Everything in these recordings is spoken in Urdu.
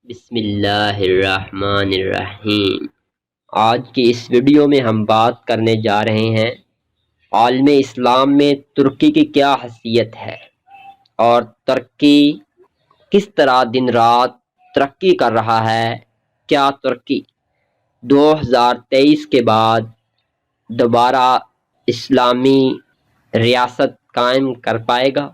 بسم اللہ الرحمن الرحیم۔ آج کی اس ویڈیو میں ہم بات کرنے جا رہے ہیں عالم اسلام میں ترکی کی کیا حیثیت ہے اور ترکی کس طرح دن رات ترقی کر رہا ہے۔ کیا ترکی 2023 کے بعد دوبارہ اسلامی ریاست قائم کر پائے گا؟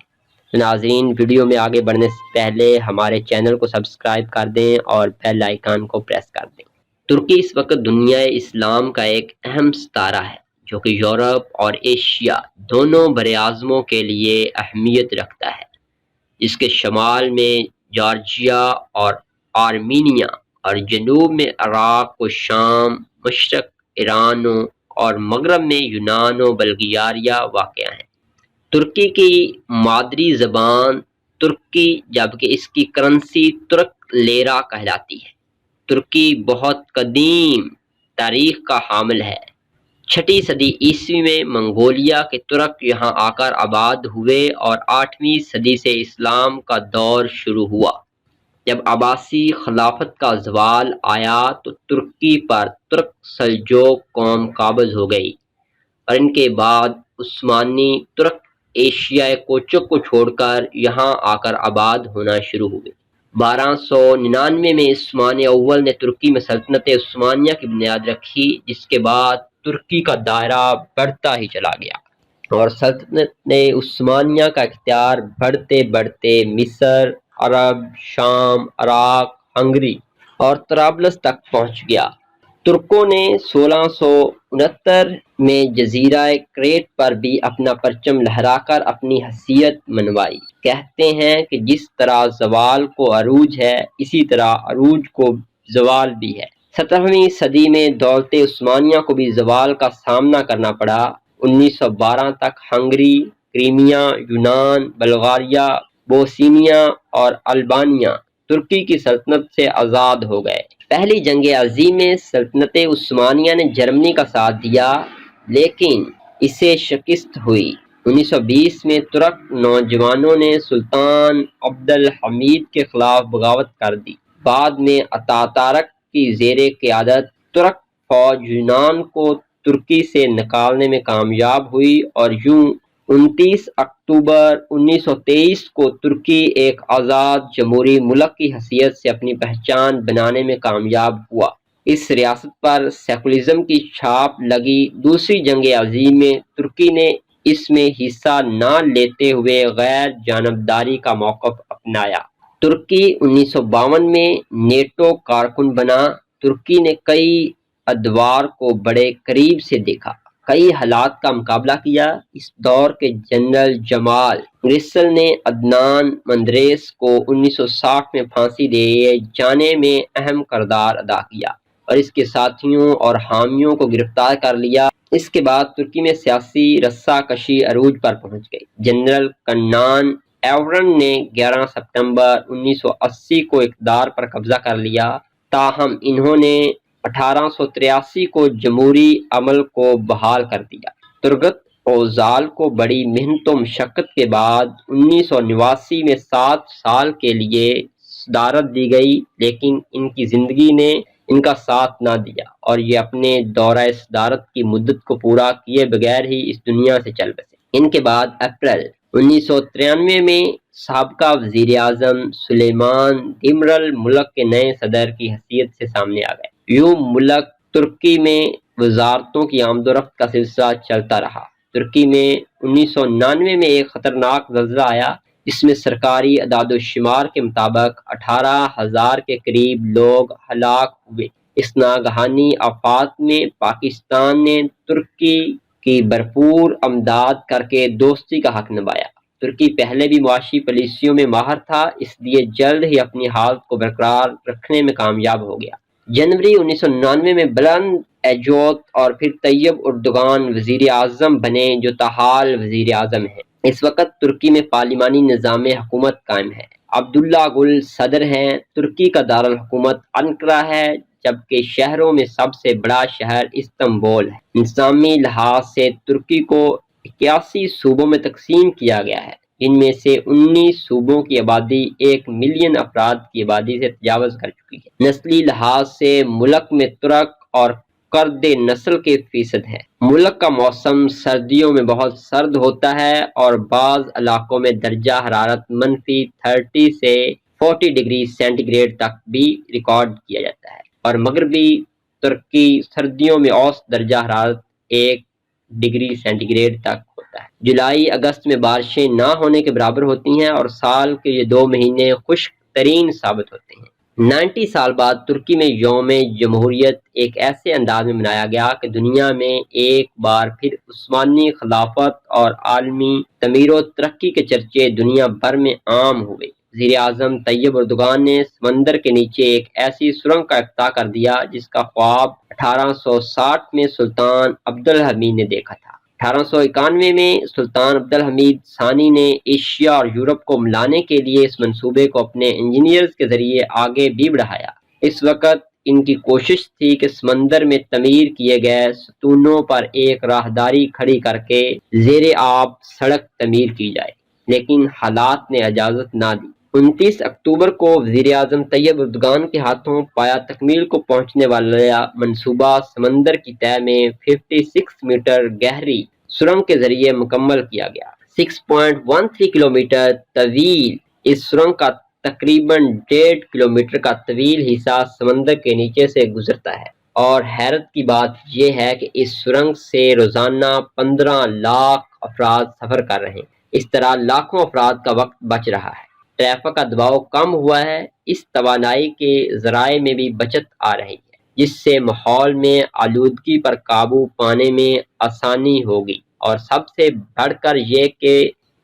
ناظرین، ویڈیو میں آگے بڑھنے سے پہلے ہمارے چینل کو سبسکرائب کر دیں اور بیل آئیکن کو پریس کر دیں۔ ترکی اس وقت دنیا اسلام کا ایک اہم ستارہ ہے جو کہ یورپ اور ایشیا دونوں براعظموں کے لیے اہمیت رکھتا ہے۔ اس کے شمال میں جارجیا اور آرمینیا اور جنوب میں عراق و شام، مشرق ایران اور مغرب میں یونان و بلغاریہ واقع ہیں۔ ترکی کی مادری زبان ترکی جبکہ اس کی کرنسی ترک لیرا کہلاتی ہے۔ ترکی بہت قدیم تاریخ کا حامل ہے۔ 6 صدی عیسوی میں منگولیا کے ترک یہاں آ کر آباد ہوئے اور 8ویں صدی سے اسلام کا دور شروع ہوا۔ جب عباسی خلافت کا زوال آیا تو ترکی پر ترک سلجوق قوم قابض ہو گئی اور ان کے بعد عثمانی ترک ایشیائے کوچک کو چھوڑ کر یہاں آ کر آباد ہونا شروع ہوئے۔ 1299 میں عثمان اول نے ترکی میں سلطنت عثمانیہ کی بنیاد رکھی، جس کے بعد ترکی کا دائرہ بڑھتا ہی چلا گیا اور سلطنت عثمانیہ کا اختیار بڑھتے بڑھتے مصر، عرب، شام، عراق، ہنگری اور طرابلس تک پہنچ گیا۔ ترکوں نے 1669 میں جزیرہ کریٹ پر بھی اپنا پرچم لہرا کر اپنی حیثیت منوائی۔ کہتے ہیں کہ جس طرح زوال کو عروج ہے، اسی طرح عروج کو زوال بھی ہے۔ 17ویں صدی میں دولت عثمانیہ کو بھی زوال کا سامنا کرنا پڑا۔ 1912 تک ہنگری، کریمیا، یونان، بلغاریہ، بوسنیا اور البانیہ ترکی کی سلطنت سے آزاد ہو گئے۔ پہلی جنگ عظیم میں سلطنت عثمانیہ نے جرمنی کا ساتھ دیا لیکن اسے شکست ہوئی۔ 1920 میں ترک نوجوانوں نے سلطان عبد الحمید کے خلاف بغاوت کر دی۔ بعد میں اتاتارک کی زیر قیادت ترک فوج یونان کو ترکی سے نکالنے میں کامیاب ہوئی اور یوں 29 اکتوبر 1923 کو ترکی ایک آزاد جمہوری ملک کی حیثیت سے اپنی پہچان بنانے میں کامیاب ہوا۔ اس ریاست پر سیکولرزم کی چھاپ لگی۔ دوسری جنگ عظیم میں ترکی نے اس میں حصہ نہ لیتے ہوئے غیر جانبداری کا موقف اپنایا۔ ترکی 1952 میں نیٹو کارکن بنا۔ ترکی نے کئی ادوار کو بڑے قریب سے دیکھا، کئی حالات کا مقابلہ کیا۔ اس دور کے جنرل جمال گریسل نے عدنان مندریس کو 1960 میں پھانسی دیے جانے میں اہم کردار ادا کیا اور اس کے ساتھیوں اور حامیوں کو گرفتار کر لیا۔ اس کے بعد ترکی میں سیاسی رسا کشی عروج پر پہنچ گئی۔ جنرل کنان ایورن نے 11 ستمبر 1980 کو اقتدار پر قبضہ کر لیا، تاہم انہوں نے 1883 کو جمہوری عمل کو بحال کر دیا۔ ترگت اوزال کو بڑی محنت و مشقت کے بعد 1989 میں 7 سال کے لیے صدارت دی گئی، لیکن ان کی زندگی نے ان کا ساتھ نہ دیا اور یہ اپنے دورہ صدارت کی مدت کو پورا کیے بغیر ہی اس دنیا سے چل بسے۔ ان کے بعد اپریل 1993 میں سابقہ وزیر اعظم سلیمان دیمرل ملک کے نئے صدر کی حیثیت سے سامنے آ گئے۔ یوں ملک ترکی میں وزارتوں کی آمد و رفت کا سلسلہ چلتا رہا۔ ترکی میں 1999 میں ایک خطرناک زلزلہ آیا جس میں سرکاری اعداد و شمار کے مطابق 18,000 کے قریب لوگ ہلاک ہوئے۔ اس ناگہانی آفات میں پاکستان نے ترکی کی بھرپور امداد کر کے دوستی کا حق نبھایا۔ ترکی پہلے بھی معاشی پالیسیوں میں ماہر تھا، اس لیے جلد ہی اپنی حالت کو برقرار رکھنے میں کامیاب ہو گیا۔ جنوری 1999 میں بلند ایجوت اور پھر طیب اردوغان وزیر اعظم بنے جو تاحال وزیر اعظم ہیں۔ اس وقت ترکی میں پارلیمانی نظام حکومت قائم ہے۔ عبداللہ گل صدر ہیں۔ ترکی کا دارالحکومت انقرہ ہے جبکہ شہروں میں سب سے بڑا شہر استنبول ہے۔ نظامی لحاظ سے ترکی کو 81 صوبوں میں تقسیم کیا گیا ہے۔ ان میں سے 19 صوبوں کی آبادی 1 ملین افراد کی آبادی سے تجاوز کر چکی ہے۔ نسلی لحاظ سے ملک میں ترک اور کرد نسل کے فیصد ہے۔ ملک کا موسم سردیوں میں بہت سرد ہوتا ہے اور بعض علاقوں میں درجہ حرارت -30 سے 40 ڈگری سینٹی گریڈ تک بھی ریکارڈ کیا جاتا ہے، اور مغربی ترکی سردیوں میں اوسط درجہ حرارت 1 ڈگری سینٹی گریڈ تک ہوتا ہے۔ جولائی اگست میں بارشیں نہ ہونے کے برابر ہوتی ہیں اور سال کے یہ 2 مہینے خشک ترین ثابت ہوتے ہیں۔ 90 سال بعد ترکی میں یوم جمہوریت ایک ایسے انداز میں منایا گیا کہ دنیا میں ایک بار پھر عثمانی خلافت اور عالمی تعمیر و ترقی کے چرچے دنیا بھر میں عام ہوئے۔ وزیر اعظم طیب اردوغان نے سمندر کے نیچے ایک ایسی سرنگ کا افتتاح کر دیا جس کا خواب 1860 میں سلطان عبدالحمید نے دیکھا تھا۔ 1891 میں سلطان عبدالحمید ثانی نے ایشیا اور یورپ کو ملانے کے لیے اس منصوبے کو اپنے انجینئرز کے ذریعے آگے بھی بڑھایا۔ اس وقت ان کی کوشش تھی کہ سمندر میں تعمیر کیے گئے ستونوں پر ایک راہداری کھڑی کر کے زیر آب سڑک تعمیر کی جائے، لیکن حالات نے اجازت نہ دی۔ 29 اکتوبر کو وزیر اعظم طیب اردوغان کے ہاتھوں پایا تکمیل کو پہنچنے والا منصوبہ سمندر کی تہہ میں 56 میٹر گہری سرنگ کے ذریعے مکمل کیا گیا۔ 6.13 کلومیٹر طویل اس سرنگ کا تقریباً 1.5 کلومیٹر کا طویل حصہ سمندر کے نیچے سے گزرتا ہے، اور حیرت کی بات یہ ہے کہ اس سرنگ سے روزانہ 15 لاکھ افراد سفر کر رہے ہیں۔ اس طرح لاکھوں افراد کا وقت بچ رہا ہے، ٹریفک کا دباؤ کم ہوا ہے، اس توانائی کے ذرائع میں بھی بچت آ رہی ہے، جس سے ماحول میں آلودگی پر قابو پانے میں آسانی ہوگی، اور سب سے بڑھ کر یہ کہ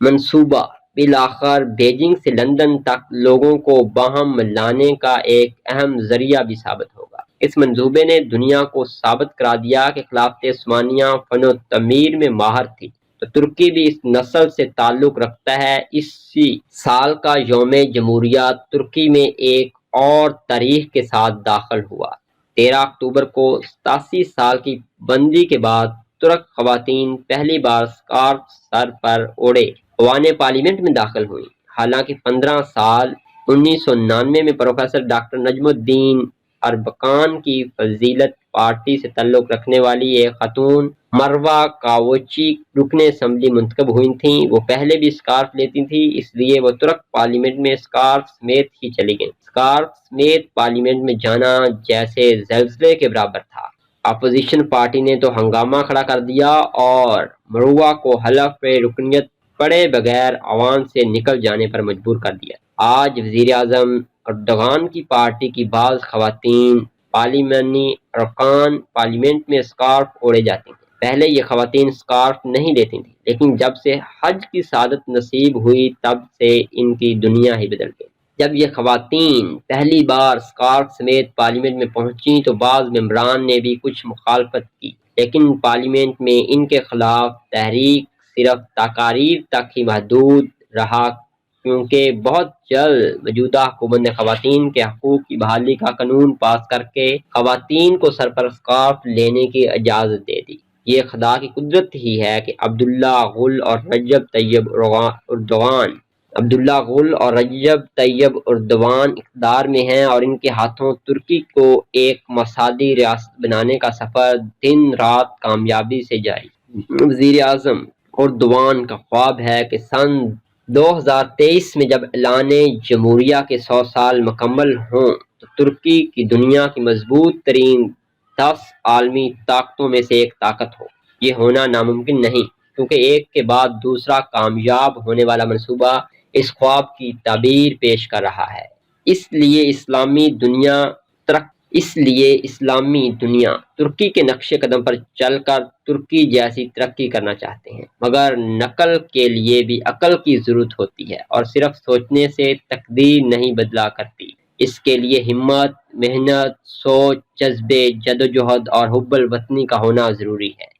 منصوبہ بالآخر بیجنگ سے لندن تک لوگوں کو باہم لانے کا ایک اہم ذریعہ بھی ثابت ہوگا۔ اس منصوبے نے دنیا کو ثابت کرا دیا کہ خلافت عثمانیہ فن و تعمیر میں ماہر تھی، تو ترکی بھی اس نسل سے تعلق رکھتا ہے۔ اسی سال کا یوم جمہوریہ ترکی میں ایک اور تاریخ کے ساتھ داخل ہوا۔ 13 اکتوبر کو 87 سال کی بندی کے بعد ترک خواتین پہلی بار سکارف سر پر اوڑھے اوان پارلیمنٹ میں داخل ہوئیں۔ حالانکہ 15 سال 1999 میں پروفیسر ڈاکٹر نجم الدین اربکان کی فضیلت پارٹی سے تعلق رکھنے والی ایک خاتون مروہ کاوچی رکن اسمبلی منتخب ہوئی تھیں، وہ پہلے بھی سکارف لیتی تھیں، اس لیے وہ ترک پارلیمنٹ میں سکارف سمیت ہی چلی گئیں۔ سکارف سمیت پارلیمنٹ میں جانا جیسے زلزلے کے برابر تھا۔ اپوزیشن پارٹی نے تو ہنگامہ کھڑا کر دیا اور مروہ کو حلف رکنیت پڑے بغیر عوام سے نکل جانے پر مجبور کر دیا۔ آج وزیر اعظم اردوغان کی پارٹی کی بعض خواتین پارلیمانی ارکان پارلیمنٹ میں سکارف اوڑھے جاتی ہیں۔ پہلے یہ خواتین سکارف نہیں لیتی تھیں، لیکن جب سے حج کی سعادت نصیب ہوئی تب سے ان کی دنیا ہی بدل گئی۔ جب یہ خواتین پہلی بار سکارف سمیت پارلیمنٹ میں پہنچیں تو بعض ممبران نے بھی کچھ مخالفت کی، لیکن پارلیمنٹ میں ان کے خلاف تحریک صرف تقاریر تک ہی محدود رہا، کیونکہ بہت جلد موجودہ حکومت نے خواتین کے حقوق کی بحالی کا قانون پاس کر کے خواتین کو سر پر سکارف لینے کی اجازت دے دی۔ یہ خدا کی قدرت ہی ہے کہ عبداللہ غل اور رجب طیب اردوان اقتدار میں ہیں، اور ان کے ہاتھوں ترکی کو ایک مصادی ریاست بنانے کا سفر دن رات کامیابی سے جاری۔ وزیر اعظم اردوان کا خواب ہے کہ سن 2023 میں جب اعلان جمہوریہ کے 100 سال مکمل ہوں تو ترکی کی دنیا کی مضبوط ترین 10 عالمی طاقتوں میں سے ایک طاقت ہو۔ یہ ہونا ناممکن نہیں، کیونکہ ایک کے بعد دوسرا کامیاب ہونے والا منصوبہ اس خواب کی تعبیر پیش کر رہا ہے۔ اس لیے اسلامی دنیا ترکی کے نقش قدم پر چل کر ترکی جیسی ترقی کرنا چاہتے ہیں، مگر نقل کے لیے بھی عقل کی ضرورت ہوتی ہے، اور صرف سوچنے سے تقدیر نہیں بدلا کرتی۔ اس کے لیے ہمت، محنت، سوچ، جذبے، جدوجہد اور حب الوطنی کا ہونا ضروری ہے۔